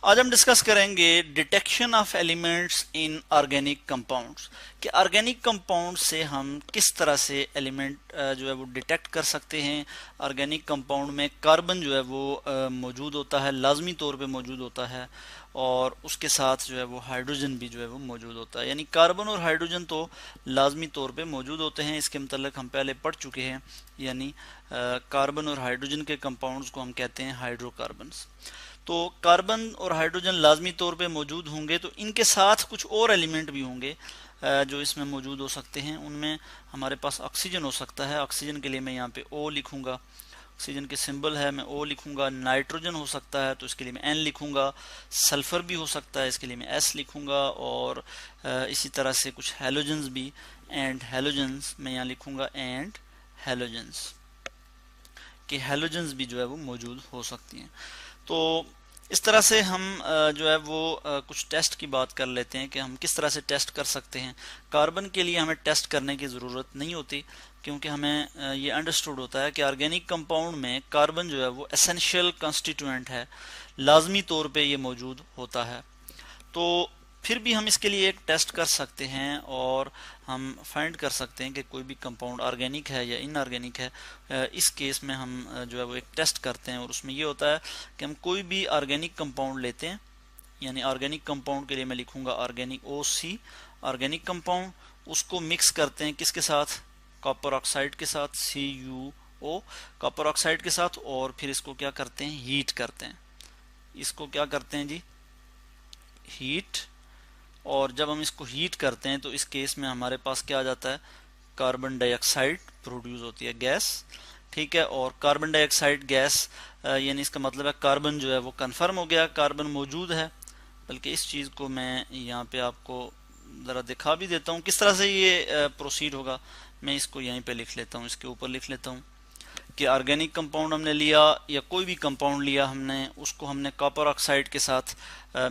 आज हम डिस्कस करेंगे detection of elements in organic compounds कि ऑर्गेनिक कंपाउंड से हम किस तरह से एलिमेंट जो है वो डिटेक्ट कर सकते हैं। ऑर्गेनिक कंपाउंड में कार्बन जो है वो मौजूद होता है, लाजमी तौर पे मौजूद होता है, और उसके साथ जो है वो हाइड्रोजन भी जो है वो मौजूद होता है। यानी कार्बन और हाइड्रोजन तो लाजमी तौर पे मौजूद होते हैं, इसके मतलब हम पहले पढ़ चुके हैं। यानी कार्बन और हाइड्रोजन के कंपाउंड्स को हम कहते हैं हाइड्रोकार्बन्स। तो कार्बन और हाइड्रोजन लाजमी तौर पे मौजूद होंगे, तो इनके साथ कुछ और एलिमेंट भी होंगे जो इसमें मौजूद हो सकते हैं। उनमें हमारे पास ऑक्सीजन हो सकता है, ऑक्सीजन के लिए मैं यहाँ पे ओ लिखूंगा, ऑक्सीजन के सिंबल है मैं ओ लिखूंगा। नाइट्रोजन हो सकता है तो इसके लिए मैं एन लिखूंगा। सल्फर भी हो सकता है, इसके लिए मैं एस लिखूंगा। और इसी तरह से कुछ हेलोजेंस भी, एंड हेलोजेंस मैं यहाँ लिखूंगा एंड हेलोजेंस, कि हेलोजेंस भी जो है वो मौजूद हो सकती हैं। तो इस तरह से हम जो है वो कुछ टेस्ट की बात कर लेते हैं कि हम किस तरह से टेस्ट कर सकते हैं। कार्बन के लिए हमें टेस्ट करने की ज़रूरत नहीं होती, क्योंकि हमें ये अंडरस्टूड होता है कि ऑर्गेनिक कंपाउंड में कार्बन जो है वो एसेंशियल कंस्टिट्यूएंट है, लाजमी तौर पे ये मौजूद होता है। तो फिर भी हम इसके लिए एक टेस्ट कर सकते हैं और हम फाइंड कर सकते हैं कि कोई भी कंपाउंड ऑर्गेनिक है या इनऑर्गेनिक है। इस केस में हम जो है वो एक टेस्ट करते हैं, और उसमें ये होता है कि हम कोई भी ऑर्गेनिक कंपाउंड लेते हैं। यानी ऑर्गेनिक कंपाउंड के लिए मैं लिखूंगा ऑर्गेनिक ओ सी, ऑर्गेनिक कंपाउंड, उसको मिक्स करते हैं किसके साथ, कॉपर ऑक्साइड के साथ, CuO, कॉपर ऑक्साइड के साथ। और फिर इसको क्या करते हैं, हीट करते हैं। इसको क्या करते हैं जी, हीट। और जब हम इसको हीट करते हैं तो इस केस में हमारे पास क्या आ जाता है, कार्बन डाइऑक्साइड प्रोड्यूस होती है, गैस। ठीक है, और कार्बन डाइऑक्साइड गैस यानी इसका मतलब है कार्बन जो है वो कंफर्म हो गया, कार्बन मौजूद है। बल्कि इस चीज़ को मैं यहाँ पे आपको ज़रा दिखा भी देता हूँ किस तरह से ये प्रोसीड होगा। मैं इसको यहीं पे लिख लेता हूँ, इसके ऊपर लिख लेता हूँ कि ऑर्गेनिक कंपाउंड हमने लिया या कोई भी कंपाउंड लिया हमने, उसको हमने कॉपर ऑक्साइड के साथ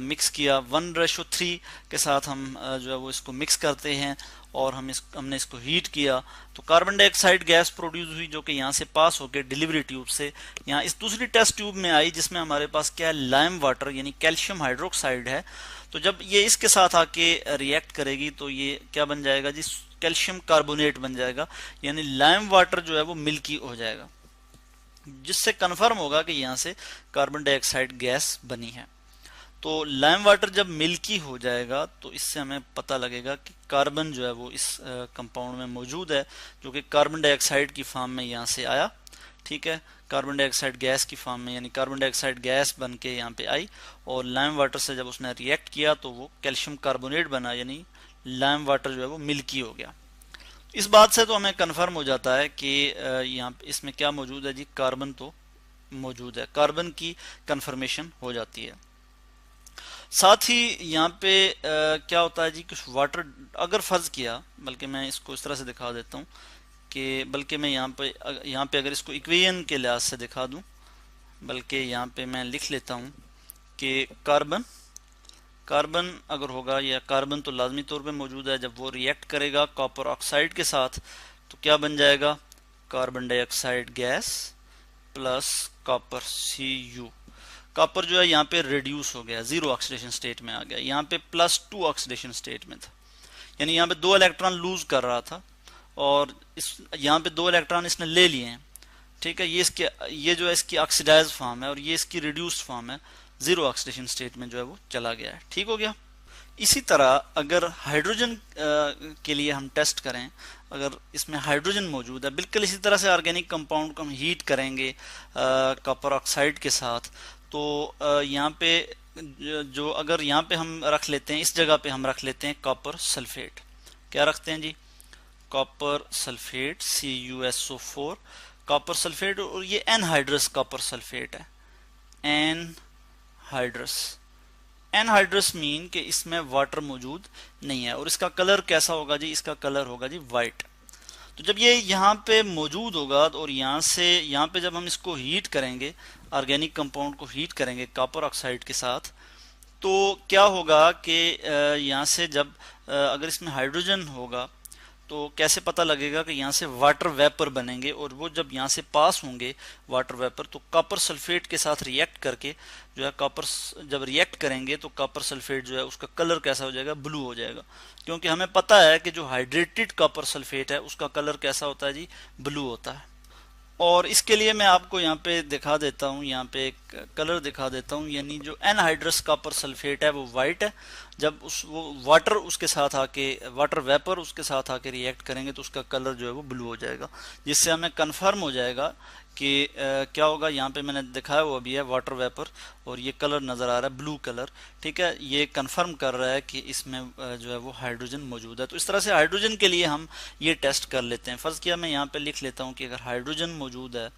मिक्स किया, 1:3 के साथ हम जो है वो इसको मिक्स करते हैं, और हमने इसको हीट किया तो कार्बन डाइऑक्साइड गैस प्रोड्यूस हुई, जो कि यहाँ से पास होकर डिलीवरी ट्यूब से यहाँ इस दूसरी टेस्ट ट्यूब में आई, जिसमें हमारे पास क्या है, लाइम वाटर यानी कैल्शियम हाइड्रोक्साइड है। तो जब ये इसके साथ आके रिएक्ट करेगी तो ये क्या बन जाएगा जी, कैल्शियम कार्बोनेट बन जाएगा। यानी लाइम वाटर जो है वो मिल्की हो जाएगा, जिससे कंफर्म होगा कि यहाँ से कार्बन डाइऑक्साइड गैस बनी है। तो लाइम वाटर जब मिल्की हो जाएगा तो इससे हमें पता लगेगा कि कार्बन जो है वो इस कंपाउंड में मौजूद है, जो कि कार्बन डाइऑक्साइड की फॉर्म में यहाँ से आया। ठीक है, कार्बन डाइऑक्साइड गैस की फॉर्म में, यानी कार्बन डाइऑक्साइड गैस बन के यहाँ पे आई, और लाइम वाटर से जब उसने रिएक्ट किया तो वो कैल्शियम कार्बोनेट बना, यानी लाइम वाटर जो है वो मिल्की हो गया। इस बात से तो हमें कंफर्म हो जाता है कि यहाँ इसमें क्या मौजूद है जी, कार्बन तो मौजूद है, कार्बन की कंफर्मेशन हो जाती है। साथ ही यहाँ पे क्या होता है जी, कुछ वाटर अगर फर्ज किया, बल्कि मैं इसको इस तरह से दिखा देता हूँ कि बल्कि मैं यहाँ पे अगर इसको इक्वेशन के लिहाज से दिखा दूँ, बल्कि यहाँ पे मैं लिख लेता हूँ कि कार्बन कार्बन अगर होगा, या कार्बन तो लाजमी तौर पे मौजूद है, जब वो रिएक्ट करेगा कॉपर ऑक्साइड के साथ तो क्या बन जाएगा, carbon dioxide gas plus copper Cu। Copper जो है यहाँ पे रिड्यूस हो गया, 0 ऑक्सीडेशन स्टेट में आ गया, यहाँ पे +2 ऑक्सीडेशन स्टेट में था। यानी यहाँ पे 2 इलेक्ट्रॉन लूज कर रहा था, और इस यहाँ पे 2 इलेक्ट्रॉन इसने ले लिए हैं। ठीक है, ये जो है इसकी ऑक्सीडाइज फॉर्म है, और ये इसकी रिड्यूस्ड फॉर्म है, 0 ऑक्सीडेशन स्टेट में जो है वो चला गया है। ठीक हो गया। इसी तरह अगर हाइड्रोजन के लिए हम टेस्ट करें, अगर इसमें हाइड्रोजन मौजूद है, बिल्कुल इसी तरह से ऑर्गेनिक कंपाउंड को हम हीट करेंगे कॉपर ऑक्साइड के साथ, तो यहाँ पे जो अगर यहाँ पे हम रख लेते हैं, इस जगह पे हम रख लेते हैं कॉपर सल्फेट। क्या रखते हैं जी, copper sulphate CuSO4, copper sulphate, और ये एनहाइड्रस कॉपर सल्फेट है, एनहाइड्रस। एनहाइड्रस मीन कि इसमें वाटर मौजूद नहीं है, और इसका कलर कैसा होगा जी, इसका कलर होगा जी वाइट। तो जब ये यहाँ पे मौजूद होगा, और यहाँ पे जब हम इसको हीट करेंगे, ऑर्गेनिक कंपाउंड को हीट करेंगे कॉपर ऑक्साइड के साथ, तो क्या होगा कि यहाँ से जब अगर इसमें हाइड्रोजन होगा तो कैसे पता लगेगा कि यहाँ से वाटर वेपर बनेंगे, और वो जब यहाँ से पास होंगे वाटर वेपर तो कॉपर सल्फेट के साथ रिएक्ट करके जो है कॉपर जब रिएक्ट करेंगे तो कॉपर सल्फेट जो है उसका कलर कैसा हो जाएगा, ब्लू हो जाएगा। क्योंकि हमें पता है कि जो हाइड्रेटेड कॉपर सल्फेट है उसका कलर कैसा होता है जी, ब्लू होता है। और इसके लिए मैं आपको यहाँ पे दिखा देता हूँ, यहाँ पे एक कलर दिखा देता हूँ, यानी जो एनहाइड्रस कॉपर सल्फेट है वो वाइट है। जब वो वाटर उसके साथ आके वाटर वेपर उसके साथ आके रिएक्ट करेंगे तो उसका कलर जो है वो ब्लू हो जाएगा, जिससे हमें कंफर्म हो जाएगा कि क्या होगा। यहाँ पे मैंने दिखाया वो अभी है वाटर वेपर, और ये कलर नज़र आ रहा है ब्लू कलर, ठीक है। ये कंफर्म कर रहा है कि इसमें जो है वो हाइड्रोजन मौजूद है। तो इस तरह से हाइड्रोजन के लिए हम ये टेस्ट कर लेते हैं। फर्स्ट किया मैं यहाँ पे लिख लेता हूँ कि अगर हाइड्रोजन मौजूद है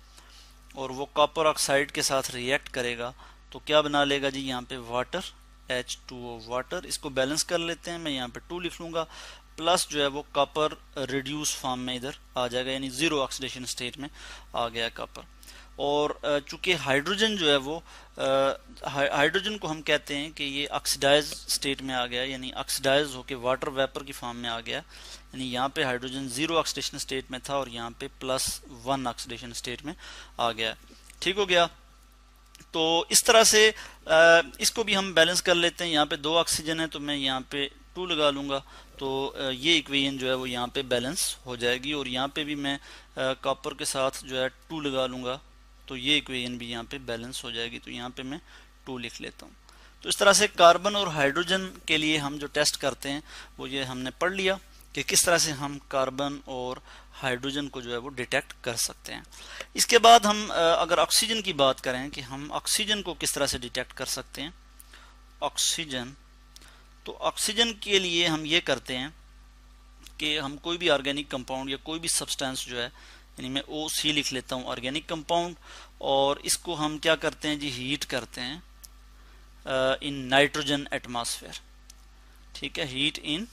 और वो कॉपर ऑक्साइड के साथ रिएक्ट करेगा तो क्या बना लेगा जी, यहाँ पे वाटर, H2O वाटर। इसको बैलेंस कर लेते हैं, मैं यहाँ पे 2 लिख लूँगा, प्लस जो है वो कॉपर रिड्यूस फॉर्म में इधर आ जाएगा, यानी जीरो ऑक्सीडेशन स्टेट में आ गया कॉपर। और चूंकि हाइड्रोजन जो है वो हाइड्रोजन को हम कहते हैं कि ये ऑक्सीडाइज स्टेट में आ गया, यानी ऑक्सीडाइज होके वाटर वेपर की फॉर्म में आ गया। यानी यहाँ पे हाइड्रोजन जीरो ऑक्सीडेशन स्टेट में था और यहाँ पे +1 ऑक्सीडेशन स्टेट में आ गया। ठीक हो गया। तो इस तरह से इसको भी हम बैलेंस कर लेते हैं। यहाँ पे 2 ऑक्सीजन है तो मैं यहाँ पे 2 लगा लूँगा, तो ये इक्वेशन जो है वो यहाँ पे बैलेंस हो जाएगी। और यहाँ पे भी मैं कॉपर के साथ जो है 2 लगा लूँगा, तो ये इक्वेशन भी यहाँ पे बैलेंस हो जाएगी। तो यहाँ पे मैं 2 लिख लेता हूँ। तो इस तरह से कार्बन और हाइड्रोजन के लिए हम जो टेस्ट करते हैं वो ये हमने पढ़ लिया कि किस तरह से हम कार्बन और हाइड्रोजन को जो है वो डिटेक्ट कर सकते हैं। इसके बाद हम अगर ऑक्सीजन की बात करें कि हम ऑक्सीजन को किस तरह से डिटेक्ट कर सकते हैं। ऑक्सीजन, तो ऑक्सीजन के लिए हम ये करते हैं कि हम कोई भी ऑर्गेनिक कंपाउंड या कोई भी सब्सटेंस जो है, यानी मैं OC लिख लेता हूँ ऑर्गेनिक कंपाउंड, और इसको हम क्या करते हैं जी, हीट करते हैं इन नाइट्रोजन एटमॉस्फेयर। ठीक है, हीट इन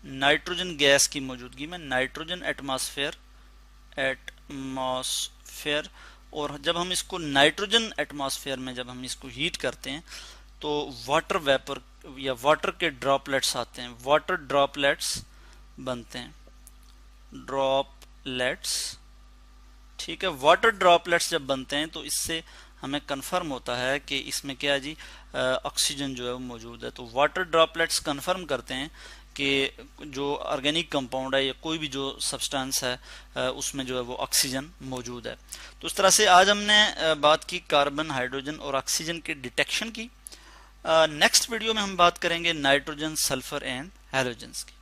नाइट्रोजन गैस की मौजूदगी में, नाइट्रोजन एटमॉस्फेयर। और जब हम इसको नाइट्रोजन एटमॉस्फेयर में जब हम इसको हीट करते हैं तो वाटर वेपर या वाटर के ड्रॉपलेट्स आते हैं, वाटर ड्रॉपलेट्स बनते हैं, ड्रॉपलेट्स। ठीक है, वाटर ड्रॉपलेट्स जब बनते हैं तो इससे हमें कंफर्म होता है कि इसमें क्या जी, ऑक्सीजन जो है वो मौजूद है। तो वाटर ड्रॉपलेट्स कंफर्म करते हैं कि जो ऑर्गेनिक कंपाउंड है या कोई भी जो सब्सटेंस है उसमें जो है वो ऑक्सीजन मौजूद है। तो इस तरह से आज हमने बात की कार्बन, हाइड्रोजन और ऑक्सीजन के डिटेक्शन की। नेक्स्ट वीडियो में हम बात करेंगे नाइट्रोजन, सल्फर एंड हैलोजेंस की।